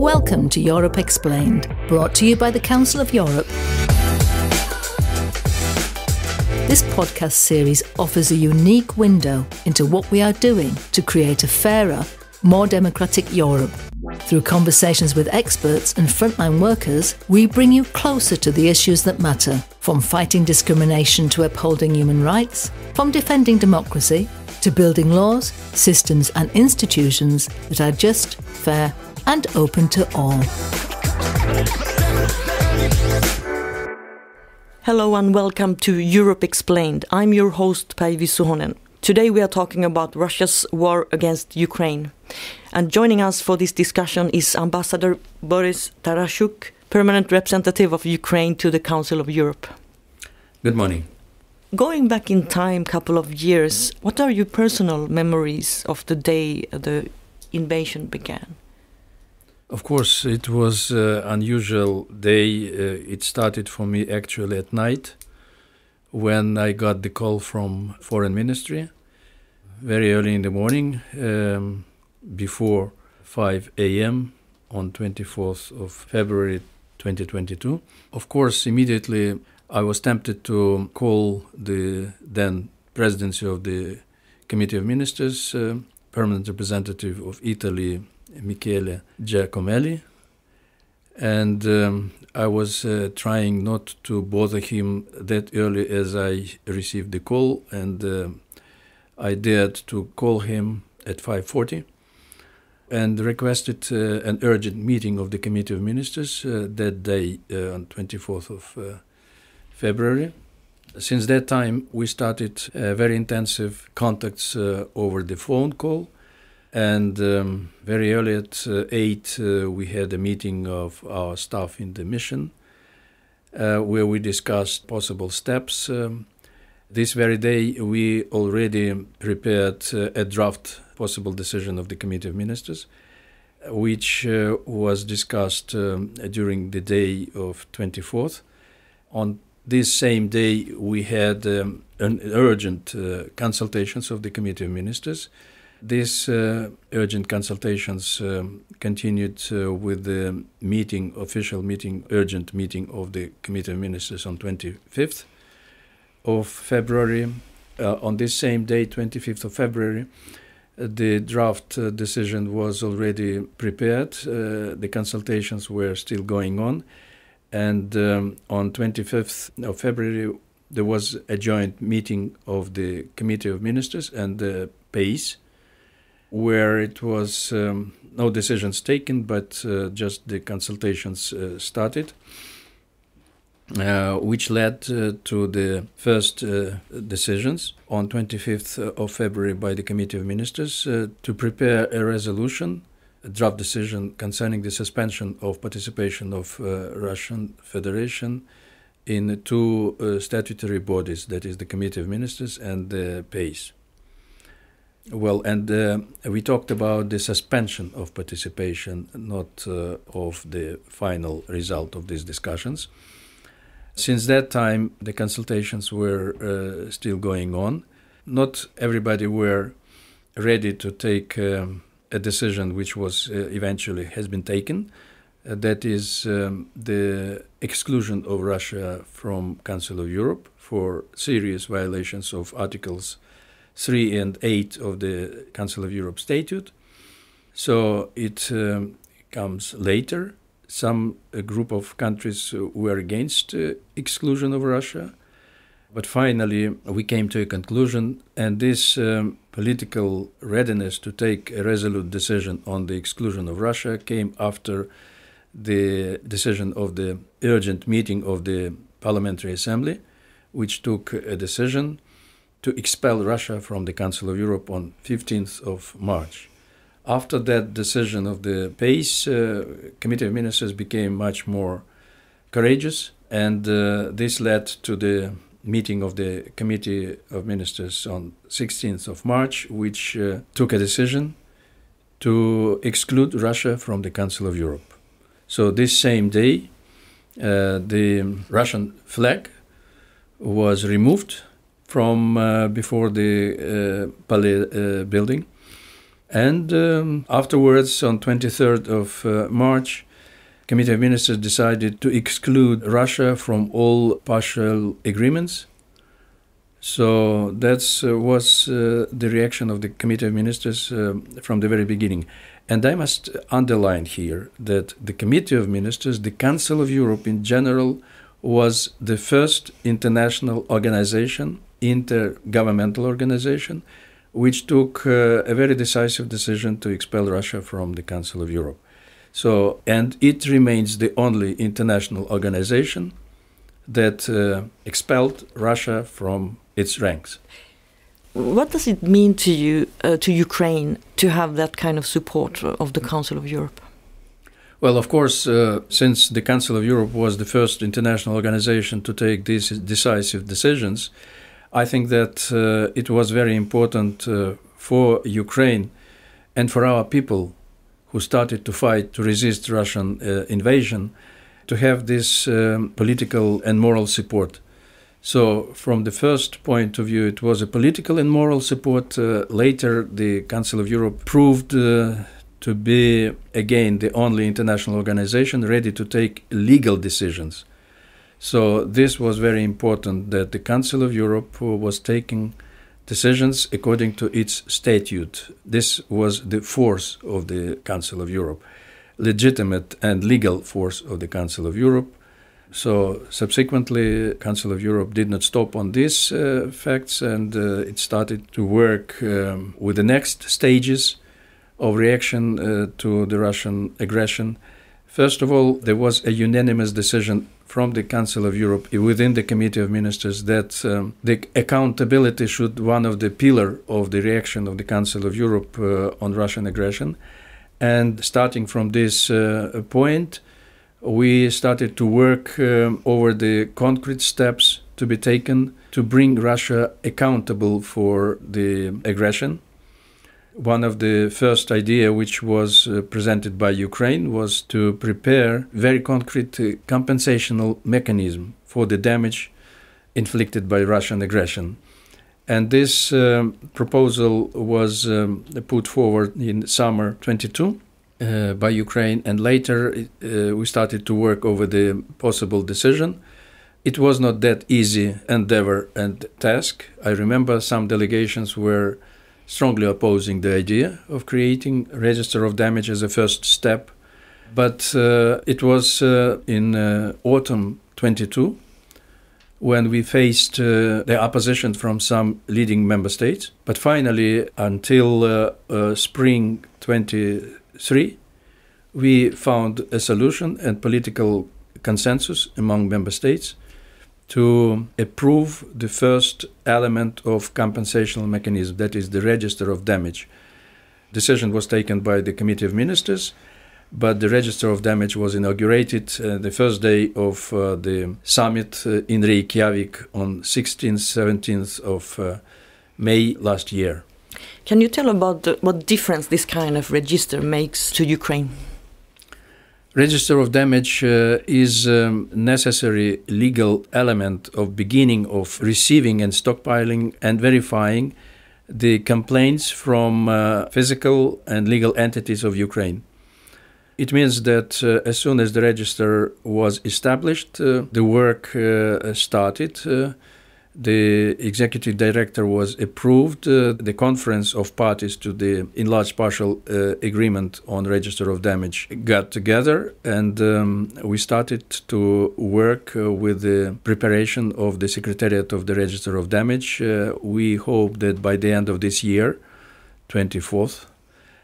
Welcome to Europe Explained, brought to you by the Council of Europe. This podcast series offers a unique window into what we are doing to create a fairer, more democratic Europe. Through conversations with experts and frontline workers, we bring you closer to the issues that matter, from fighting discrimination to upholding human rights, from defending democracy to building laws, systems and institutions that are just, fair and open to all. Hello and welcome to Europe Explained. I'm your host Païvi Suhonen. Today we are talking about Russia's war against Ukraine. And joining us for this discussion is Ambassador Borys Tarasyuk, permanent representative of Ukraine to the Council of Europe. Good morning. Going back in time a couple of years, what are your personal memories of the day the invasion began? Of course, it was an unusual day. It started for me actually at night when I got the call from Foreign Ministry very early in the morning, before 5 a.m. on 24th of February 2022. Of course, immediately I was tempted to call the then presidency of the Committee of Ministers, permanent representative of Italy, Michele Giacomelli, and I was trying not to bother him that early as I received the call, and I dared to call him at 5:40 and requested an urgent meeting of the Committee of Ministers that day on 24th of February. Since that time, we started very intensive contacts over the phone call. And very early at 8, we had a meeting of our staff in the mission where we discussed possible steps. This very day, we already prepared a draft possible decision of the Committee of Ministers, which was discussed during the day of 24th. On this same day, we had an urgent consultations of the Committee of Ministers. These urgent consultations continued with the official meeting, urgent meeting of the Committee of Ministers on 25th of February. On this same day, 25th of February, the draft decision was already prepared. The consultations were still going on. And on 25th of February, there was a joint meeting of the Committee of Ministers and the PACE, where it was no decisions taken, but just the consultations started, which led to the first decisions on 25th of February by the Committee of Ministers to prepare a resolution, a draft decision concerning the suspension of participation of Russian Federation in two statutory bodies, that is the Committee of Ministers and the PACE. Well, and we talked about the suspension of participation, not of the final result of these discussions. Since that time, the consultations were still going on. Not everybody were ready to take a decision which was eventually has been taken. That is the exclusion of Russia from Council of Europe for serious violations of Articles 3 and 8 of the Council of Europe Statute. So it comes later. A group of countries were against exclusion of Russia. But finally, we came to a conclusion, and this political readiness to take a resolute decision on the exclusion of Russia came after the decision of the urgent meeting of the Parliamentary Assembly, which took a decision to expel Russia from the Council of Europe on 15th of March. After that decision of the PACE, Committee of Ministers became much more courageous, and this led to the meeting of the Committee of Ministers on 16th of March, which took a decision to exclude Russia from the Council of Europe. So this same day, the Russian flag was removed from before the Palais building, And afterwards, on 23rd of March, Committee of Ministers decided to exclude Russia from all partial agreements. So that was the reaction of the Committee of Ministers from the very beginning. And I must underline here that the Committee of Ministers, the Council of Europe in general, was the first international organization, intergovernmental organization, which took a very decisive decision to expel Russia from the Council of Europe. So, and it remains the only international organization that expelled Russia from its ranks. What does it mean to you, to Ukraine, to have that kind of support of the Council of Europe? Well, of course, since the Council of Europe was the first international organization to take these decisive decisions, I think that it was very important for Ukraine and for our people who started to fight to resist Russian invasion to have this political and moral support. So from the first point of view, it was a political and moral support. Later, the Council of Europe proved to be, again, the only international organization ready to take legal decisions. So this was very important, that the Council of Europe was taking decisions according to its statute. This was the force of the Council of Europe, legitimate and legal force of the Council of Europe. So subsequently, Council of Europe did not stop on these facts, and it started to work with the next stages of reaction to the Russian aggression. First of all, there was a unanimous decision from the Council of Europe within the Committee of Ministers that the accountability should one of the pillars of the reaction of the Council of Europe on Russian aggression. And starting from this point, we started to work over the concrete steps to be taken to bring Russia accountable for the aggression. One of the first ideas which was presented by Ukraine was to prepare very concrete compensational mechanism for the damage inflicted by Russian aggression. And this proposal was put forward in summer 22 by Ukraine, and later we started to work over the possible decision. It was not that easy endeavor and task. I remember some delegations were strongly opposing the idea of creating a register of damage as a first step. But it was in autumn 22 when we faced the opposition from some leading member states. But finally, until spring 23, we found a solution and political consensus among member states to approve the first element of compensational mechanism, that is the register of damage. Decision was taken by the Committee of Ministers, but the register of damage was inaugurated the first day of the summit in Reykjavik on 16th, 17th of May last year. Can you tell about what difference this kind of register makes to Ukraine? Register of damage is a necessary legal element of beginning of receiving and stockpiling and verifying the complaints from physical and legal entities of Ukraine. It means that as soon as the register was established, the work started. The executive director was approved. The conference of parties to the enlarged partial agreement on register of damage got together, and we started to work with the preparation of the secretariat of the register of damage. We hope that by the end of this year, 24th,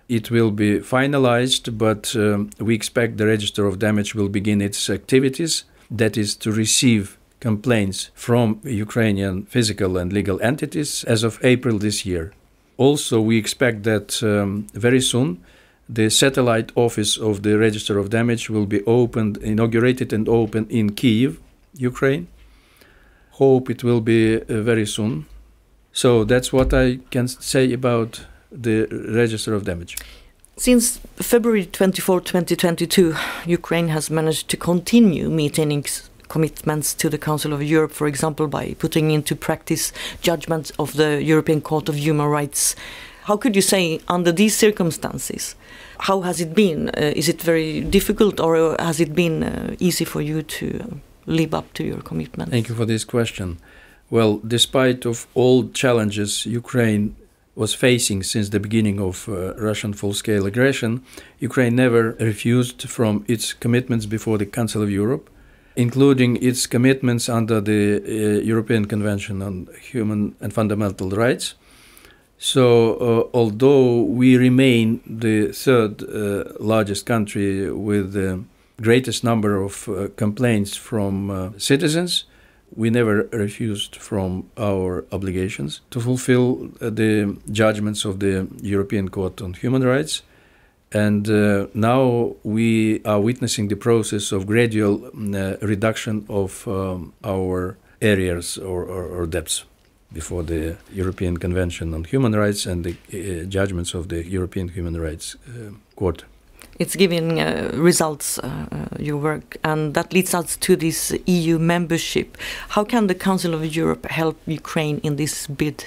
it will be finalized, but we expect the register of damage will begin its activities, that is to receive complaints from Ukrainian physical and legal entities as of April this year. Also, we expect that very soon the satellite office of the Register of Damage will be inaugurated and opened in Kyiv, Ukraine. Hope it will be very soon. So that's what I can say about the Register of Damage. Since February 24, 2022, Ukraine has managed to continue meeting commitments to the Council of Europe, for example, by putting into practice judgments of the European Court of Human Rights. How could you say, under these circumstances, how has it been? Is it very difficult, or has it been easy for you to live up to your commitments? Thank you for this question. Well, despite of all challenges Ukraine was facing since the beginning of Russian full-scale aggression, Ukraine never refused from its commitments before the Council of Europe, including its commitments under the European Convention on Human and Fundamental Rights. So, although we remain the third largest country with the greatest number of complaints from citizens, we never refused from our obligations to fulfill the judgments of the European Court on Human Rights. And now we are witnessing the process of gradual reduction of our areas or debts before the European Convention on Human Rights and the judgments of the European Human Rights Court. It's giving results, your work, and that leads us to this EU membership. How can the Council of Europe help Ukraine in this bid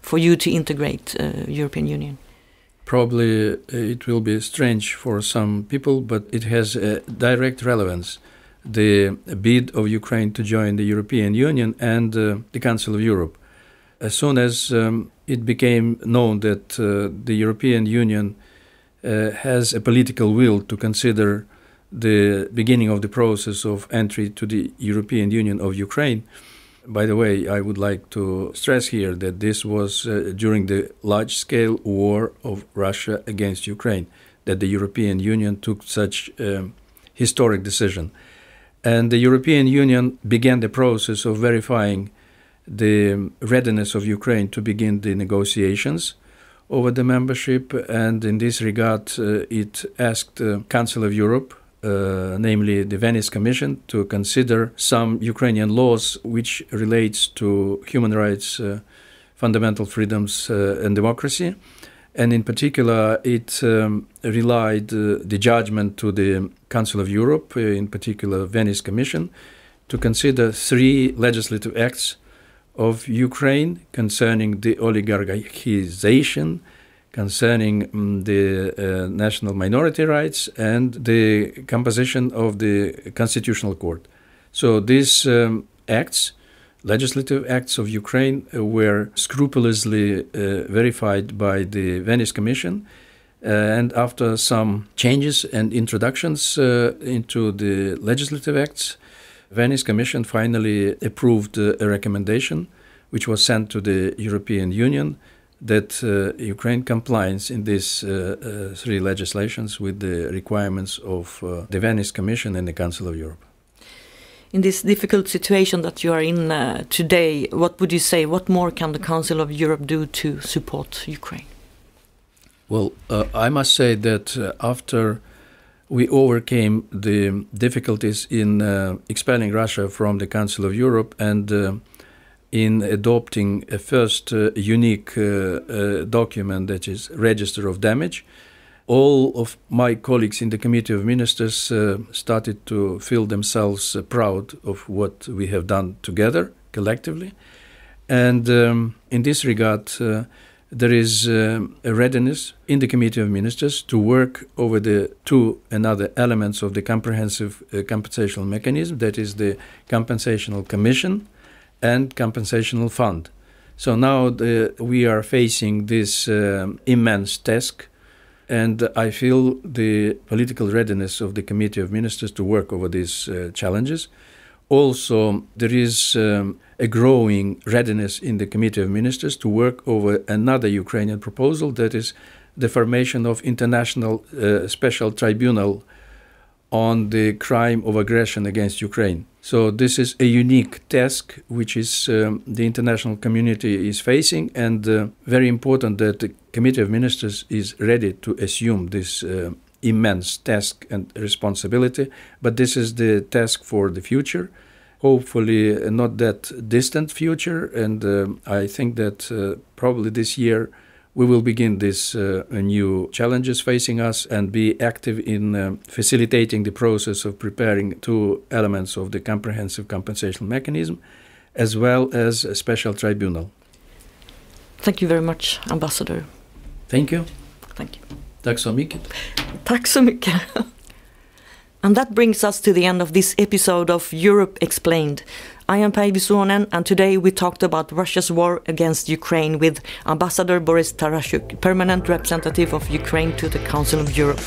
for you to integrate European Union? Probably it will be strange for some people, but it has a direct relevance. The bid of Ukraine to join the European Union and the Council of Europe. As soon as it became known that the European Union has a political will to consider the beginning of the process of entry to the European Union of Ukraine. By the way, I would like to stress here that this was during the large-scale war of Russia against Ukraine, that the European Union took such a historic decision. And the European Union began the process of verifying the readiness of Ukraine to begin the negotiations over the membership, and in this regard it asked the Council of Europe, namely the Venice Commission, to consider some Ukrainian laws which relates to human rights, fundamental freedoms and democracy. And in particular, it relied the judgment to the Council of Europe, in particular Venice Commission, to consider 3 legislative acts of Ukraine concerning the oligarchization, concerning the national minority rights, and the composition of the Constitutional Court. So these acts, legislative acts of Ukraine, were scrupulously verified by the Venice Commission, and after some changes and introductions into the legislative acts, Venice Commission finally approved a recommendation which was sent to the European Union that Ukraine complies in these 3 legislations with the requirements of the Venice Commission and the Council of Europe. In this difficult situation that you are in today, what would you say, what more can the Council of Europe do to support Ukraine? Well, I must say that after we overcame the difficulties in expelling Russia from the Council of Europe and in adopting a first unique document, that is Register of Damage, all of my colleagues in the Committee of Ministers started to feel themselves proud of what we have done together, collectively. And in this regard, there is a readiness in the Committee of Ministers to work over the 2 another elements of the comprehensive compensational mechanism, that is the Compensational Commission and Compensational Fund. So now we are facing this immense task, and I feel the political readiness of the Committee of Ministers to work over these challenges. Also, there is a growing readiness in the Committee of Ministers to work over another Ukrainian proposal, that is the formation of international special tribunal on the crime of aggression against Ukraine. So this is a unique task which is the international community is facing, and very important that the Committee of Ministers is ready to assume this immense task and responsibility. But this is the task for the future, hopefully not that distant future, and I think that probably this year we will begin these new challenges facing us and be active in facilitating the process of preparing 2 elements of the comprehensive compensation mechanism, as well as a special tribunal. Thank you very much, Ambassador. Thank you. Thank you. Tack så mycket. Tack så mycket. And that brings us to the end of this episode of Europe Explained. I am Païvi Suhonen, and today we talked about Russia's war against Ukraine with Ambassador Borys Tarasyuk, permanent representative of Ukraine to the Council of Europe.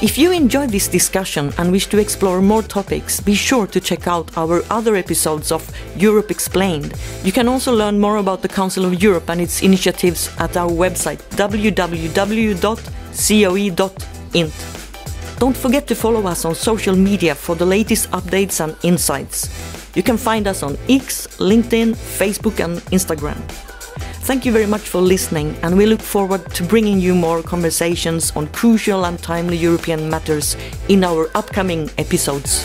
If you enjoyed this discussion and wish to explore more topics, be sure to check out our other episodes of Europe Explained. You can also learn more about the Council of Europe and its initiatives at our website www.coe.int. Don't forget to follow us on social media for the latest updates and insights. You can find us on X, LinkedIn, Facebook and Instagram. Thank you very much for listening, and we look forward to bringing you more conversations on crucial and timely European matters in our upcoming episodes.